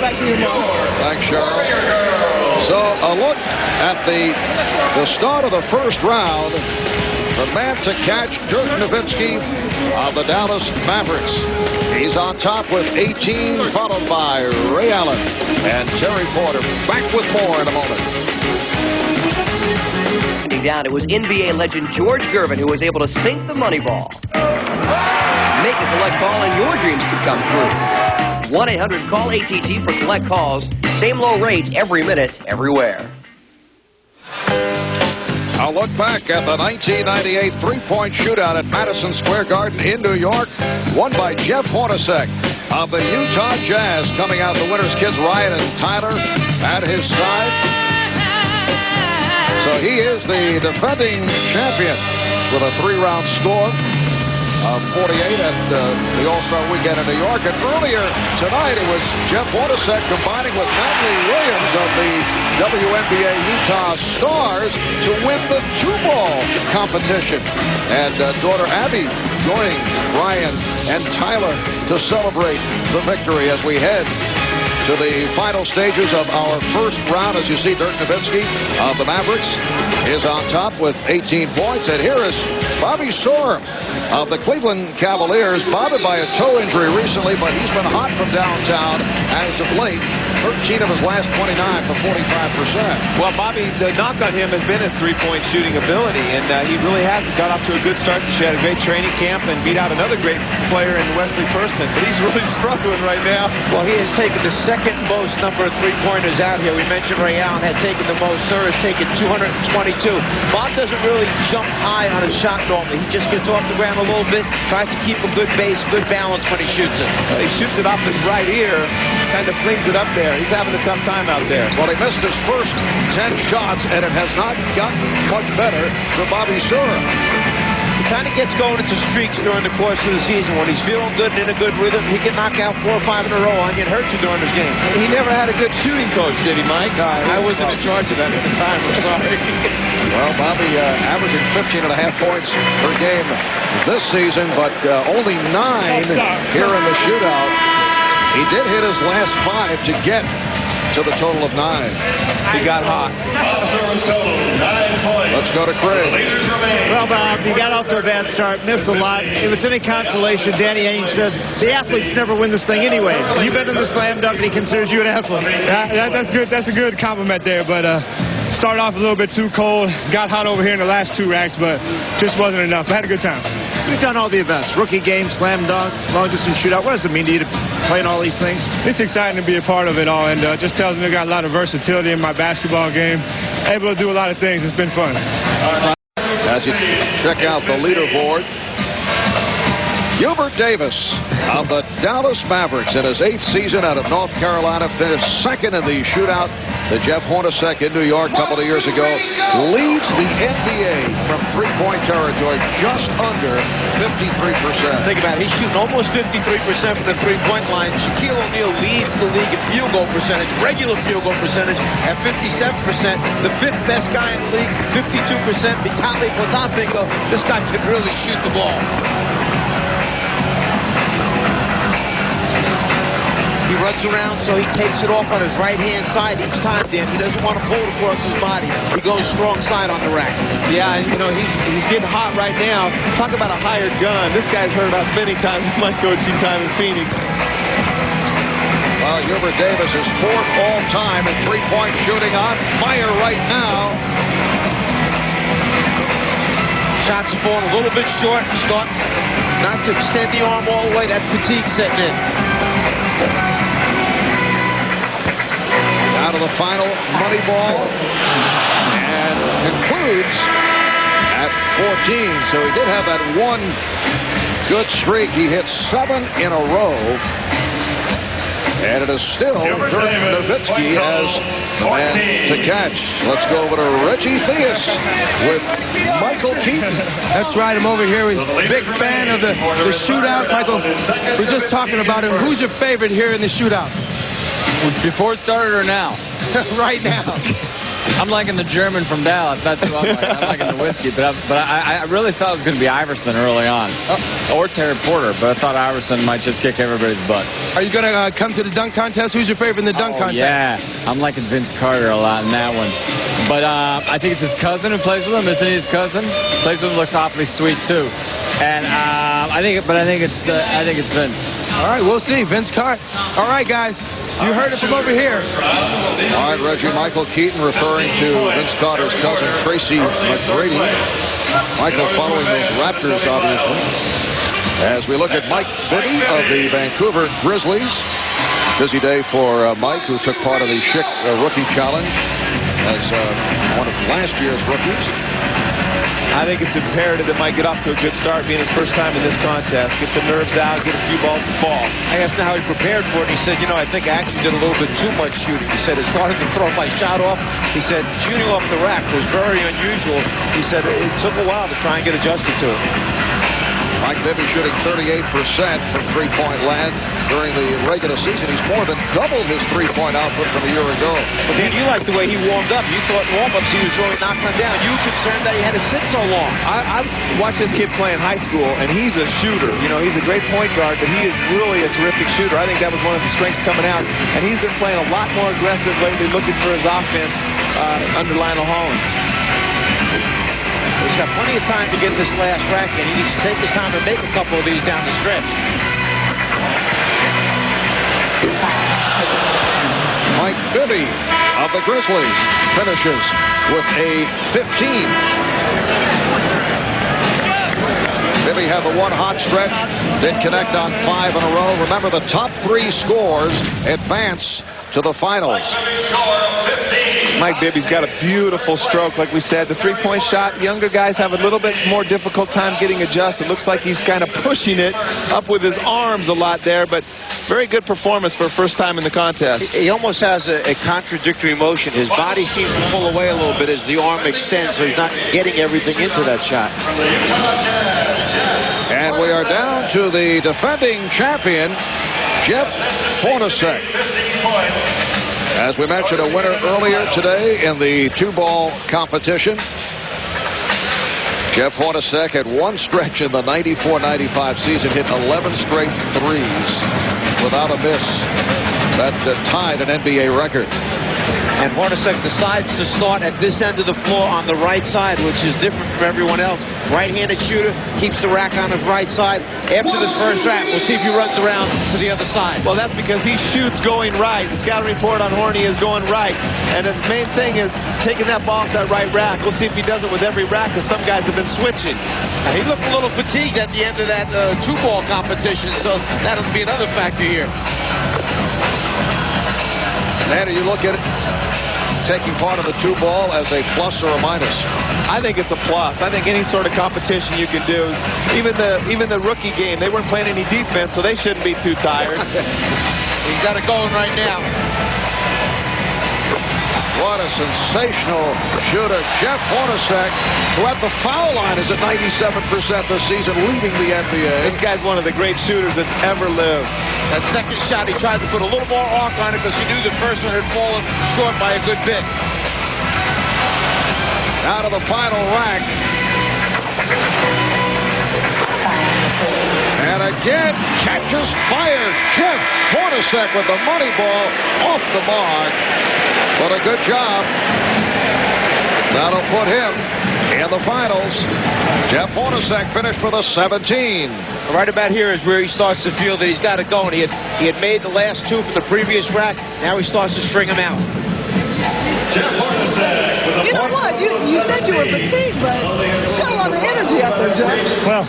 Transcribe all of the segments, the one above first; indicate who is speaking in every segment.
Speaker 1: back to you, Mark.
Speaker 2: Thanks, Cheryl. So a look at the start of the first round. The man to catch, Dirk Nowitzki of the Dallas Mavericks. He's on top with 18, followed by Ray Allen and Terry Porter. Back with more in a moment.
Speaker 3: Down, it was NBA legend George Gervin who was able to sink the money ball. Make a collect call and your dreams could come true. 1-800-CALL-ATT for collect calls. Same low rate every minute, everywhere.
Speaker 2: I'll look back at the 1998 three-point shootout at Madison Square Garden in New York, won by Jeff Hornacek of the Utah Jazz. Coming out, the winners' kids Ryan and Tyler at his side. So he is the defending champion with a three-round score of 48 at the All-Star Weekend in New York. And earlier tonight, it was Jeff Hornacek combining with Natalie Williams of the WNBA Utah Stars to win the two-ball competition. And daughter Abby joining Ryan and Tyler to celebrate the victory as we head to the final stages of our first round. As you see, Dirk Nowitzki of the Mavericks is on top with 18 points. And here is Bobby Sorum of the Cleveland Cavaliers, bothered by a toe injury recently, but he's been hot from downtown as of late. 13 of his last 29 for 45%.
Speaker 4: Well, Bobby, the knock on him has been his three-point shooting ability, and he really hasn't got off to a good start. She had a great training camp and beat out another great player in Wesley Person, but he's really struggling right now.
Speaker 5: Well, he has taken the second most number of three-pointers out here. We mentioned Ray Allen had taken the most. Sir has taken 222. Bob doesn't really jump high on his shot normally. He just gets off the ground a little bit, tries to keep a good base, good balance when he shoots it.
Speaker 4: He shoots it off his right ear, kind of flings it up there. He's having a tough time out there.
Speaker 2: Well, he missed his first 10 shots, and it has not gotten much better for Bobby Sorum.
Speaker 5: He kind of gets going into streaks during the course of the season. When he's feeling good and in a good rhythm, he can knock out 4 or 5 in a row on you and hurt you during his game.
Speaker 4: He never had a good shooting coach, did he, Mike?
Speaker 5: No, I wasn't in charge of that at the time. I'm sorry.
Speaker 2: Well, Bobby averaging 15.5 points per game this season, but only 9 here in the shootout. He did hit his last 5 to get to the total of 9.
Speaker 4: He got hot.
Speaker 2: Let's go to Craig.
Speaker 1: Well, Bob, he got off to a bad start, missed a lot. If it's any consolation, Danny Ainge says the athletes never win this thing anyway. You've been in the slam dunk, and he considers you an athlete.
Speaker 6: That's good. That's a good compliment there, but started off a little bit too cold. Got hot over here in the last 2 racks, but just wasn't enough. I had a good time.
Speaker 1: You've done all the events. Rookie game, slam dunk, long distance shootout. What does it mean to you to play in all these things?
Speaker 6: It's exciting to be a part of it all, and just tells me I got a lot of versatility in my basketball game. Able to do a lot of things. It's been fun.
Speaker 2: As you check out the leaderboard, Gilbert Davis of the Dallas Mavericks in his 8th season out of North Carolina finished second in the shootout. The Jeff Hornacek in New York a couple of years ago leads the NBA from three-point territory just under 53%.
Speaker 5: Think about it. He's shooting almost 53% from the three-point line. Shaquille O'Neal leads the league in field goal percentage, regular field goal percentage at 57%. The 5th best guy in the league, 52%. Vitaly Potapenko. This guy can really shoot the ball. He runs around, so he takes it off on his right-hand side each time, Dan. He doesn't want to pull it across his body. He goes strong side on the rack.
Speaker 4: Yeah, and, you know, he's getting hot right now. Talk about a hired gun. This guy's heard about many times in my coaching time in Phoenix.
Speaker 2: Well, Gilbert Davis is 4th all-time in three-point shooting, on fire right now.
Speaker 5: Shots are falling a little bit short. Start not to extend the arm all the way. That's fatigue setting in.
Speaker 2: Out of the final money ball and concludes at 14. So he did have that one good streak. He hit 7 in a row. And it is still Dirk Nowitzki as the man to catch. Let's go over to Reggie Theus with Michael Keaton.
Speaker 7: That's right. I'm over here with a big fan of the shootout. Michael, we're just talking about him. Who's your favorite here in the shootout?
Speaker 8: Before it started or now?
Speaker 7: Right now.
Speaker 8: I'm liking the German from Dallas. That's who I'm liking. I'm liking the whiskey. But I really thought it was going to be Iverson early on. Or Terry Porter. But I thought Iverson might just kick everybody's butt.
Speaker 7: Are you going to come to the dunk contest? Who's your favorite in the dunk contest?
Speaker 8: Yeah. I'm liking Vince Carter a lot in that one. But I think it's his cousin who plays with him. Isn't he his cousin? Plays with him, looks awfully sweet, too. And I think it's Vince.
Speaker 7: All right, we'll see. Vince Carter. All right, guys. You heard it from over here.
Speaker 2: All right, Reggie. Michael Keaton referring to Vince Carter's cousin, Tracy McGrady. Michael following those Raptors, obviously. As we look at Mike Bibby of the Vancouver Grizzlies. Busy day for Mike, who took part of the Schick Rookie Challenge as one of last year's rookies.
Speaker 4: I think it's imperative that Mike get off to a good start, being his first time in this contest. Get the nerves out, get a few balls to fall.
Speaker 5: I asked him how he prepared for it, and he said, you know, I think I actually did a little bit too much shooting. He said, it started to throw my shot off. He said, shooting off the rack was very unusual. He said, it took a while to try and get adjusted to it.
Speaker 2: Mike Bibby shooting 38% from three-point land during the regular season. He's more than doubled his three-point output from a year ago.
Speaker 5: But then you liked the way he warmed up. You thought in warm-ups he was really knocking them down. You were concerned that he had to sit so long.
Speaker 4: I watched this kid play in high school, and he's a shooter. You know, he's a great point guard, but he is really a terrific shooter. I think that was one of his strengths coming out. And he's been playing a lot more aggressive lately, looking for his offense under Lionel Hollins.
Speaker 5: He's got plenty of time to get this last rack, and he needs to take his time and make a couple of these down the stretch.
Speaker 2: Mike Bibby of the Grizzlies finishes with a 15. Bibby had the one hot stretch, did connect on 5 in a row. Remember, the top 3 scores advance to the finals.
Speaker 4: Mike Bibby's got a beautiful stroke, like we said. The three-point shot, younger guys have a little bit more difficult time getting adjusted. Looks like he's kind of pushing it up with his arms a lot there, but very good performance for first time in the contest.
Speaker 5: He almost has a contradictory motion. His body seems to pull away a little bit as the arm extends, so he's not getting everything into that shot.
Speaker 2: And we are down to the defending champion, Jeff Hornacek. As we mentioned, a winner earlier today in the 2-ball competition. Jeff Hornacek had one stretch in the 94-95 season, hit 11 straight threes without a miss. That tied an NBA record.
Speaker 5: And Hornacek decides to start at this end of the floor on the right side, which is different from everyone else. Right-handed shooter, keeps the rack on his right side. After this first rack, we'll see if he runs around to the other side.
Speaker 4: Well, that's because he shoots going right. The scouting report on Horny is going right. And the main thing is taking that ball off that right rack. We'll see if he does it with every rack, because some guys have been switching.
Speaker 5: Now, he looked a little fatigued at the end of that 2-ball competition, so that'll be another factor here.
Speaker 2: Nanny, you look at it, taking part of the 2-ball as a plus or a minus?
Speaker 4: I think it's a plus. I think any sort of competition you can do. Even the rookie game, they weren't playing any defense, so they shouldn't be too tired.
Speaker 5: He's got it going right now.
Speaker 2: What a sensational shooter, Jeff Hornacek, who at the foul line is at 97% this season, leading the NBA.
Speaker 4: This guy's one of the great shooters that's ever lived.
Speaker 5: That second shot, he tried to put a little more arc on it because he knew the first one had fallen short by a good bit.
Speaker 2: Out of the final rack. And again, catches fire. Jeff Hornacek with the money ball off the mark. But a good job. That'll put him in the finals. Jeff Hornacek finished for the 17.
Speaker 5: Right about here is where he starts to feel that he's got it going. He had made the last 2 from the previous rack. Now he starts to string them out.
Speaker 9: Jeff Hornacek. You know what? You said you were fatigued, but you got a lot of energy up there, Jeff.
Speaker 1: Well,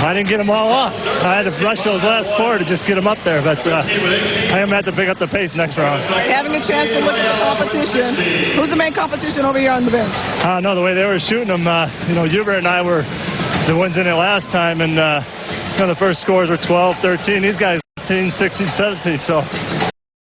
Speaker 1: I didn't get them all off. I had to rush those last 4 to just get them up there, but I am going to have to pick up the pace next round.
Speaker 9: Having a chance to look at the competition. Who's the main competition over here on the bench?
Speaker 1: I don't know, the way they were shooting them, Hubert and I were the ones in it last time, and the first scores were 12, 13. These guys 15, 16, 17, so